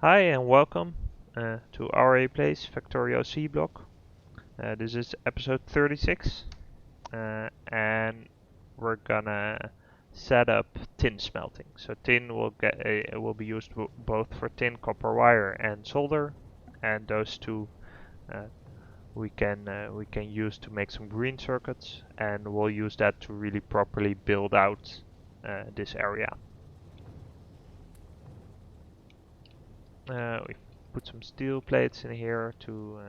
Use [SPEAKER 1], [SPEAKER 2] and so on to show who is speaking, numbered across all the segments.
[SPEAKER 1] Hi and welcome to Aurei Place Factorio Seablock. This is episode 36 and we're gonna set up tin smelting. So tin will be used both for tin, copper wire and solder, and those two uh, we can use to make some green circuits, and we'll use that to really properly build out this area. We put some steel plates in here to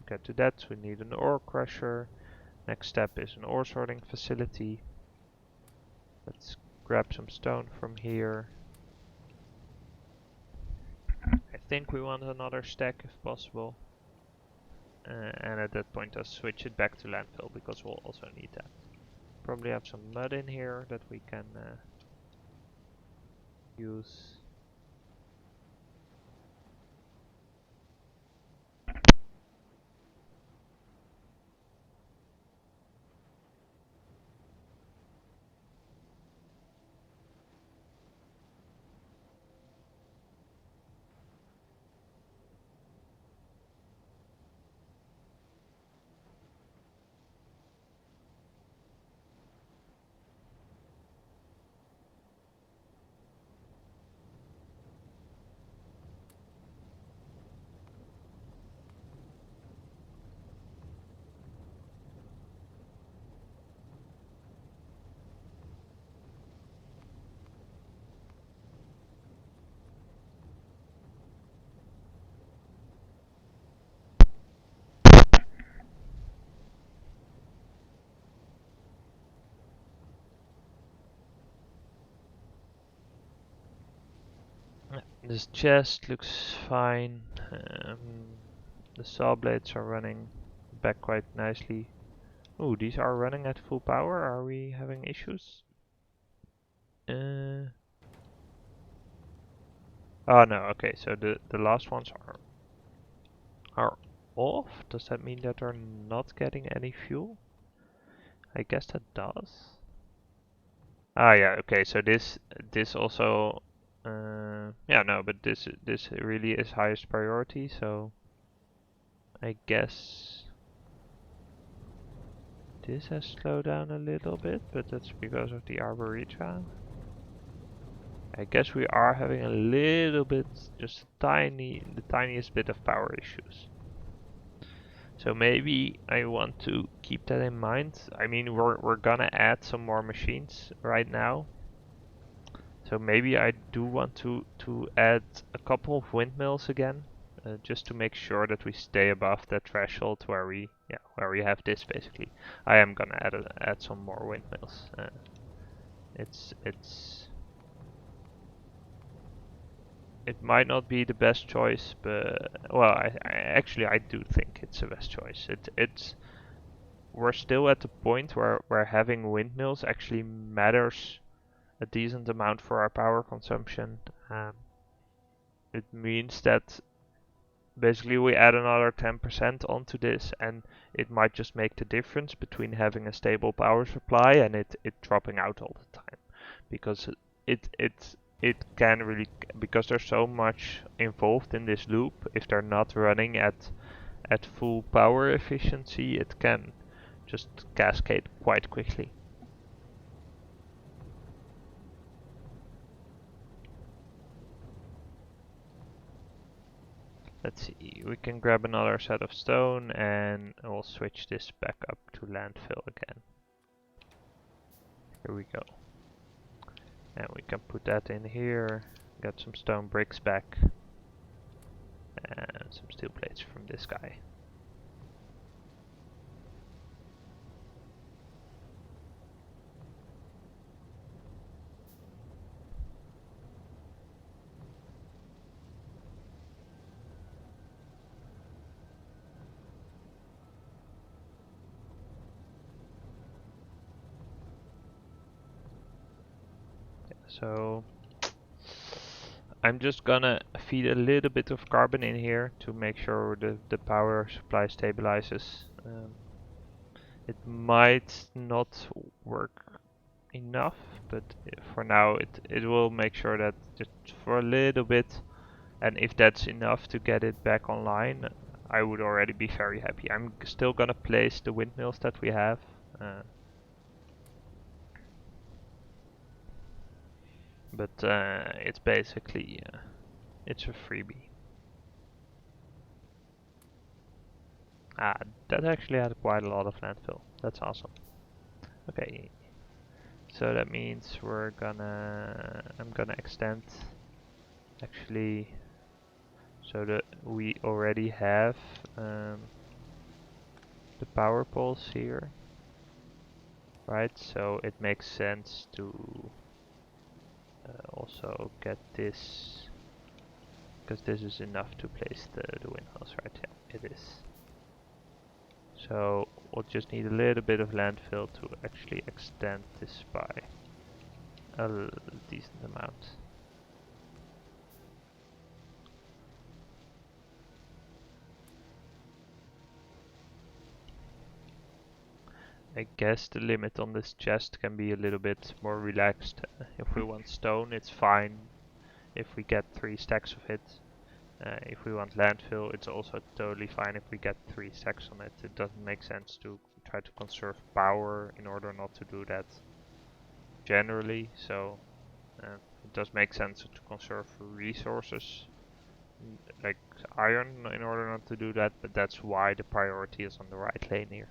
[SPEAKER 1] get to that. We need an ore crusher. Next step is an ore sorting facility. Let's grab some stone from here. I think we want another stack if possible. And at that point I'll switch it back to landfill because we'll also need that. Probably have some mud in here that we can use. This chest looks fine. The saw blades are running back quite nicely. Oh, these are running at full power. Are we having issues? Uh, oh no, okay, so the last ones are off. Does that mean that they're not getting any fuel? I guess that does. Ah yeah, okay, so this also yeah, no, but this really is highest priority, so I guess this has slowed down a little bit, but that's because of the Arboretra. I guess we are having a little bit, just the tiniest bit of power issues. So maybe I want to keep that in mind. I mean, we're gonna add some more machines right now. So maybe I do want to add a couple of windmills again, just to make sure that we stay above that threshold where we have this basically. I am gonna add some more windmills. It's it might not be the best choice, but well, I do think it's the best choice. It's we're still at the point where having windmills actually matters a decent amount for our power consumption. It means that basically we add another 10% onto this, and it might just make the difference between having a stable power supply and it dropping out all the time, because it it it can really, because there's so much involved in this loop. If they're not running at full power efficiency, it can just cascade quite quickly. Let's see, we can grab another set of stone and we'll switch this back up to landfill again. Here we go. And we can put that in here, get some stone bricks back, and some steel plates from this guy. So I'm just gonna feed a little bit of carbon in here to make sure the power supply stabilizes. It might not work enough, but for now it will make sure that just for a little bit And if that's enough to get it back online, I would already be very happy. I'm still gonna place the windmills that we have. But it's basically, it's a freebie. Ah, that actually had quite a lot of landfill. That's awesome. Okay, so that means I'm gonna extend actually so that we already have the power poles here, right? So it makes sense to also get this, because this is enough to place the windmills, right? Yeah, it is. So we'll just need a little bit of landfill to actually extend this by a decent amount. I guess the limit on this chest can be a little bit more relaxed. If we want stone, it's fine if we get 3 stacks of it. If we want landfill, it's also totally fine if we get 3 stacks on it. It doesn't make sense to try to conserve power in order not to do that generally, so it does make sense to conserve resources like iron in order not to do that, but that's why the priority is on the right lane here.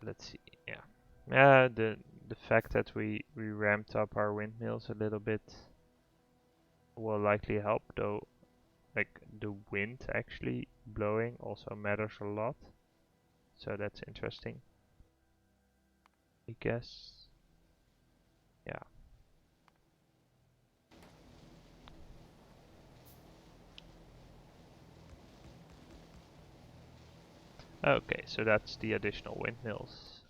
[SPEAKER 1] Let's see, yeah. Yeah, the fact that we ramped up our windmills a little bit will likely help, though. Like the wind actually blowing also matters a lot, so that's interesting, I guess. Yeah. Okay, so that's the additional windmills.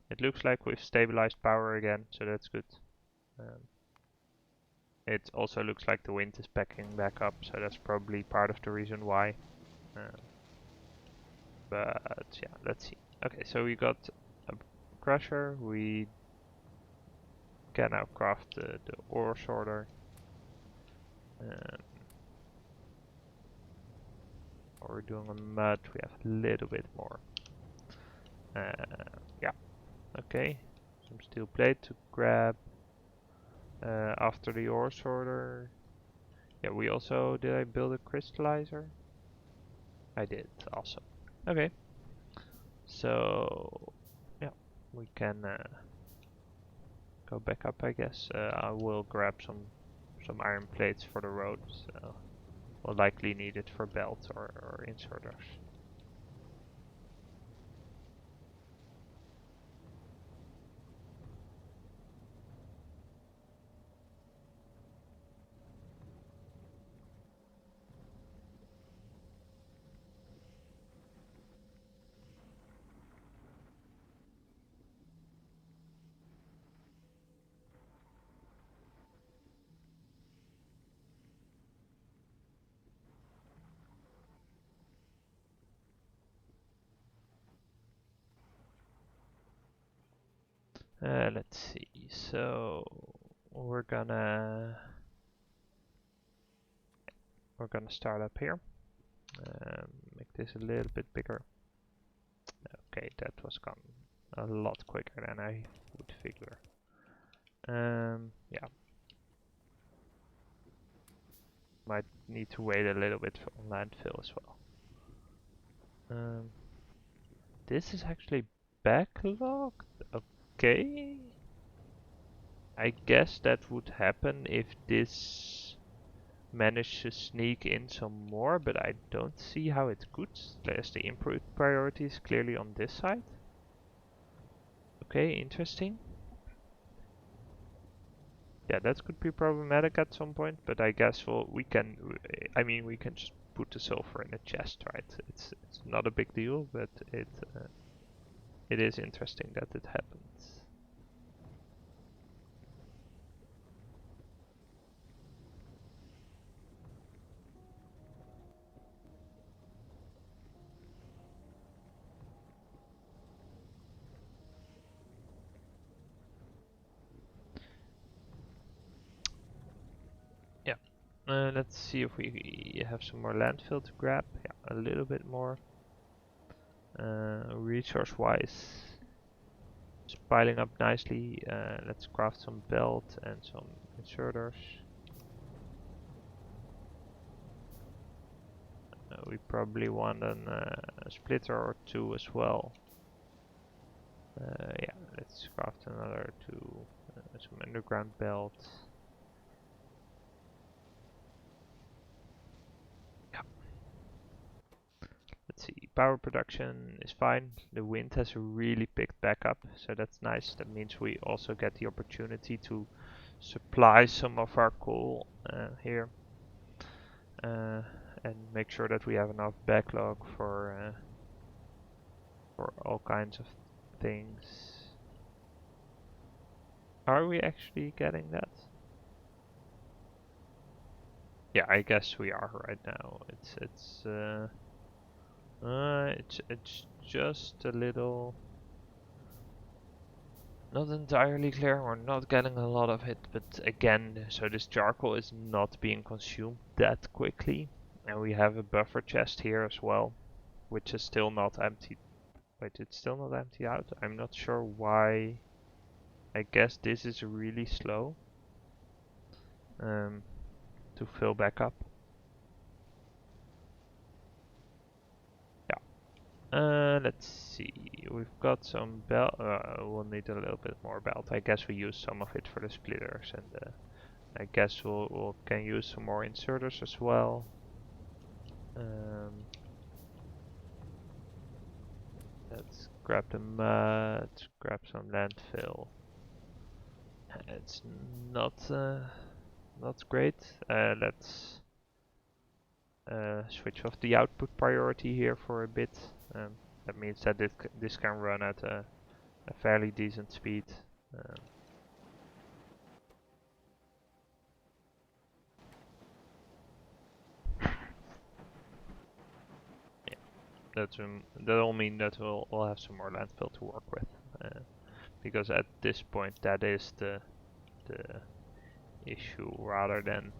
[SPEAKER 1] It looks like we've stabilized power again, so that's good. It also looks like the wind is picking back up, so that's probably part of the reason why. But yeah, let's see. Okay, so we got a crusher. We can now craft the ore sorter. What we're doing on mud, we have a little bit more. Yeah, okay. Some steel plate to grab after the ore sorter. Yeah, we also, did I build a crystallizer? I did, awesome. Okay, so yeah, we can go back up, I guess. I will grab some iron plates for the road, so we'll likely need it for belts or inserters. Let's see, so we're gonna start up here. Make this a little bit bigger. Okay, that was gone a lot quicker than I would figure. Yeah. Might need to wait a little bit for landfill as well. This is actually backlogged? Okay. I guess that would happen if this managed to sneak in some more, but I don't see how it could. There's the input priorities clearly on this side. Okay, interesting. Yeah, that could be problematic at some point, but I guess we can just put the sulfur in a chest, right? It's not a big deal, but it is interesting that it happens. Let's see if we have some more landfill to grab. Yeah, a little bit more. Resource-wise, it's piling up nicely. Let's craft some belt and some inserters. We probably want a splitter or two as well. Yeah, let's craft another two. Some underground belt. Yeah. Let's see, power production is fine. The wind has really picked back up, so that's nice. That means we also get the opportunity to supply some of our coal here. And make sure that we have enough backlog for all kinds of things. Are we actually getting that? Yeah, I guess we are right now. It's just a little not entirely clear. We're not getting a lot of it, but again, so this charcoal is not being consumed that quickly, and we have a buffer chest here as well, which is still not empty. Wait, it's still not empty out? I'm not sure why. I guess this is really slow to fill back up. Yeah. Let's see. We've got some belt. We'll need a little bit more belt. I guess we use some of it for the splitters, and I guess we'll can use some more inserters as well. Let's grab the mud. Grab some landfill. It's not great. Let's switch off the output priority here for a bit. That means that this can run at a fairly decent speed. Yeah, that'll mean that we'll have some more landfill to work with, because at this point that is the issue rather than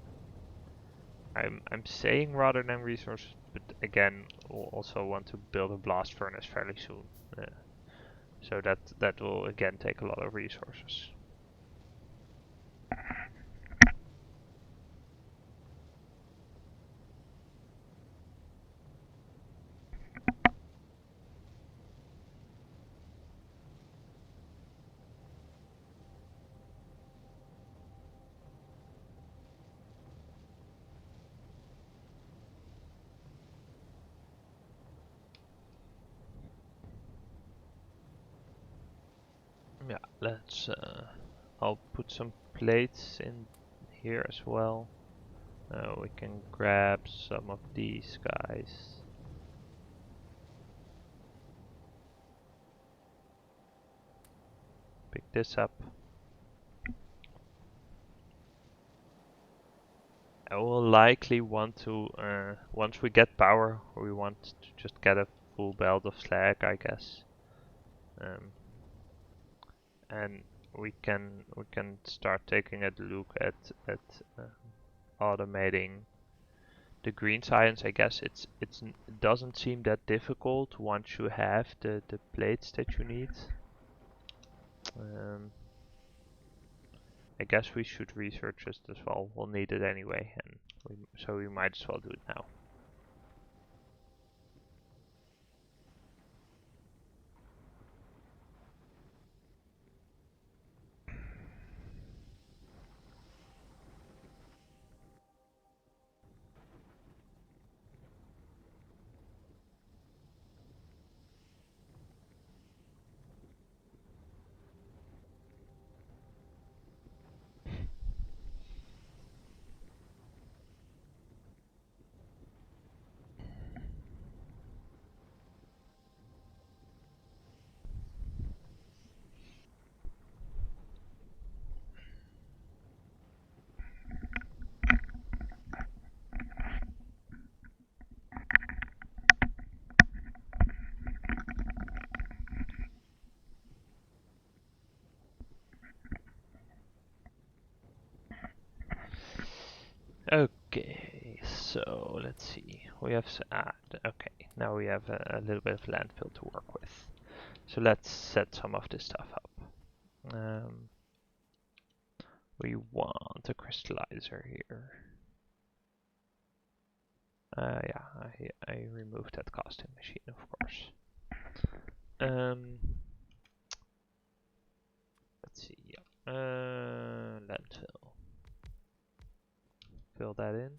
[SPEAKER 1] I'm saying rather than resources, but again, we'll also want to build a blast furnace fairly soon. So that will again take a lot of resources. Yeah, let's I'll put some plates in here as well. We can grab some of these guys. Pick this up. I will likely want to, once we get power, we want to just get a full belt of slag, I guess. And we can start taking a look at automating the green science. I guess it doesn't seem that difficult once you have the plates that you need. I guess we should research this as well. We'll need it anyway, and so we might as well do it now. Okay, so let's see. We have okay. Now we have a little bit of landfill to work with. So let's set some of this stuff up. We want a crystallizer here. Yeah, I removed that casting machine, of course. Let's see. Yeah. Landfill. Fill that in.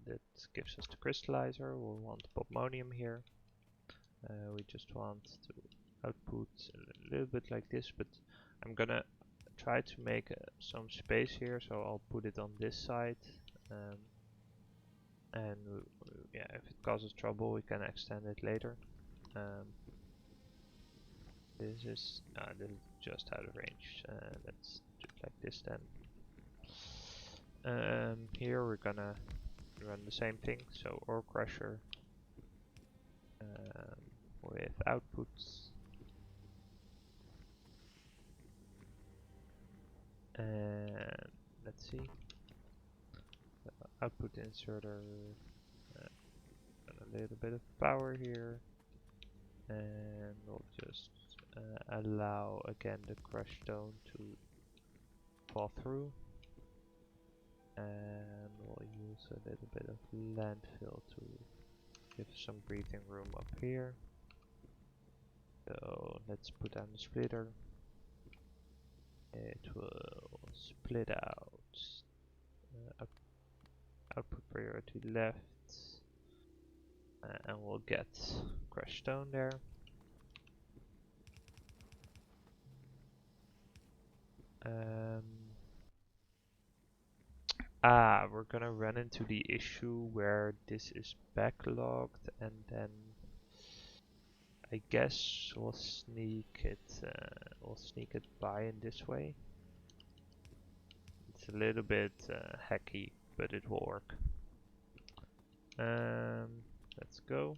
[SPEAKER 1] That gives us the crystallizer. We'll want bobmonium here. We just want to output a little bit like this, but I'm gonna try to make some space here, so I'll put it on this side. And yeah, if it causes trouble, we can extend it later. This is just out of range. Let's do it like this then. Here we're gonna run the same thing, so ore crusher with outputs, and let's see, output inserter, and a little bit of power here, and we'll just allow again the crushed stone to fall through, and we'll use a little bit of landfill to give some breathing room up here. So let's put down the splitter. It will split out. Output priority left, and we'll get crushed stone there. We're gonna run into the issue where this is backlogged, and then I guess we'll sneak it by in this way. It's a little bit hacky, but it will work. Let's go.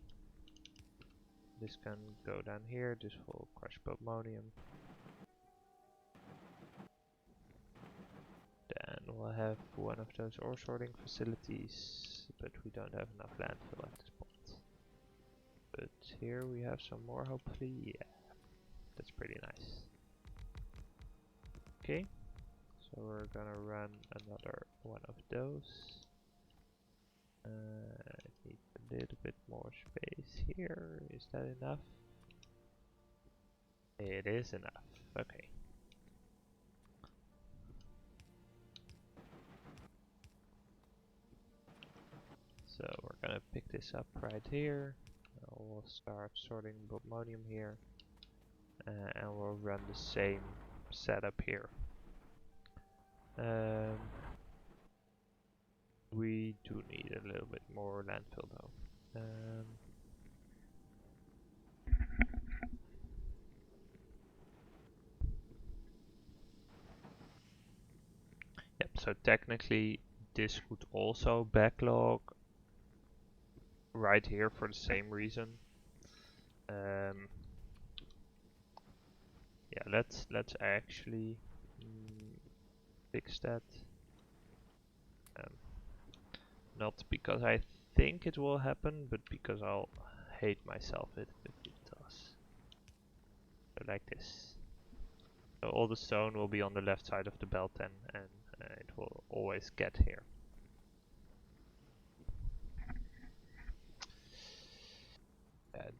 [SPEAKER 1] This can go down here. This will crush bobmonium. Then we'll have one of those ore sorting facilities, but we don't have enough landfill at this point. But here we have some more, hopefully. Yeah, that's pretty nice. Okay, so we're gonna run another one of those. I need a little bit more space here. Is that enough? It is enough. Okay. So we're gonna pick this up right here. We'll start sorting bobmonium here, and we'll run the same setup here. We do need a little bit more landfill though. Yep, so technically this would also backlog right here for the same reason. Yeah, let's actually fix that. Not because I think it will happen, but because I'll hate myself if it does. So like this. So all the stone will be on the left side of the belt then, and it will always get here.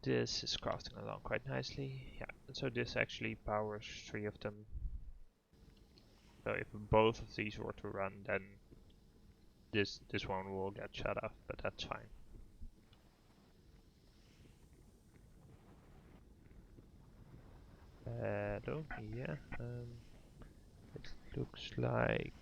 [SPEAKER 1] This is crafting along quite nicely. Yeah, so this actually powers 3 of them. So if both of these were to run, then this one will get shut off, but that's fine. Hello, yeah. It looks like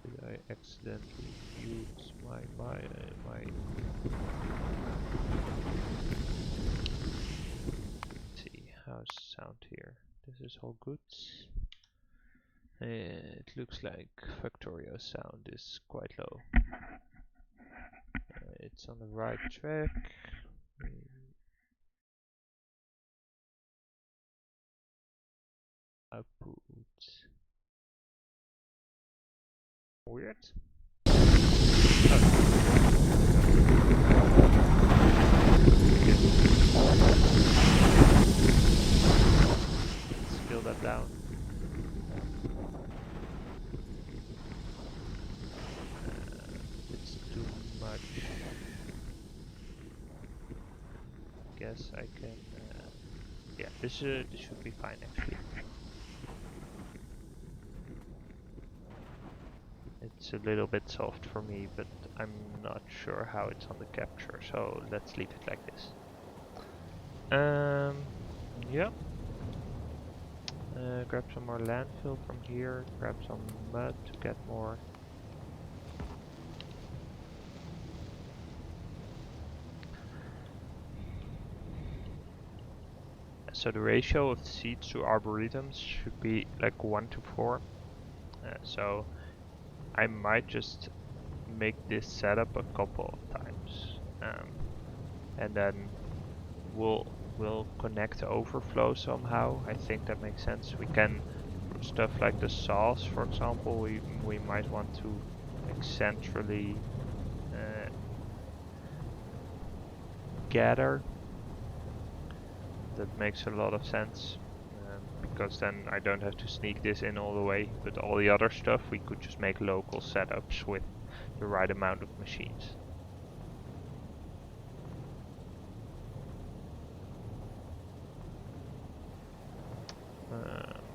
[SPEAKER 1] did I accidentally mute my Let's see, how's sound here? This is all good. It looks like Factorio sound is quite low. It's on the right track. output. Weird. Scale that down. It's too much. Guess I can. Yeah, this should be fine actually. It's a little bit soft for me, but I'm not sure how it's on the capture, so let's leave it like this. Yeah. Grab some more landfill from here, grab some mud to get more. So the ratio of seeds to arboretums should be like 1 to 4. So I might just make this setup a couple of times, and then we'll connect the overflow somehow. I think that makes sense. We can stuff like the saws, for example. We might want to like centrally gather. That makes a lot of sense. Because then I don't have to sneak this in all the way, but all the other stuff we could just make local setups with the right amount of machines.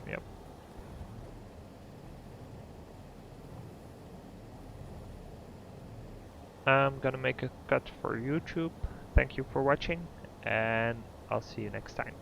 [SPEAKER 1] Yep. I'm gonna make a cut for YouTube. Thank you for watching, and I'll see you next time.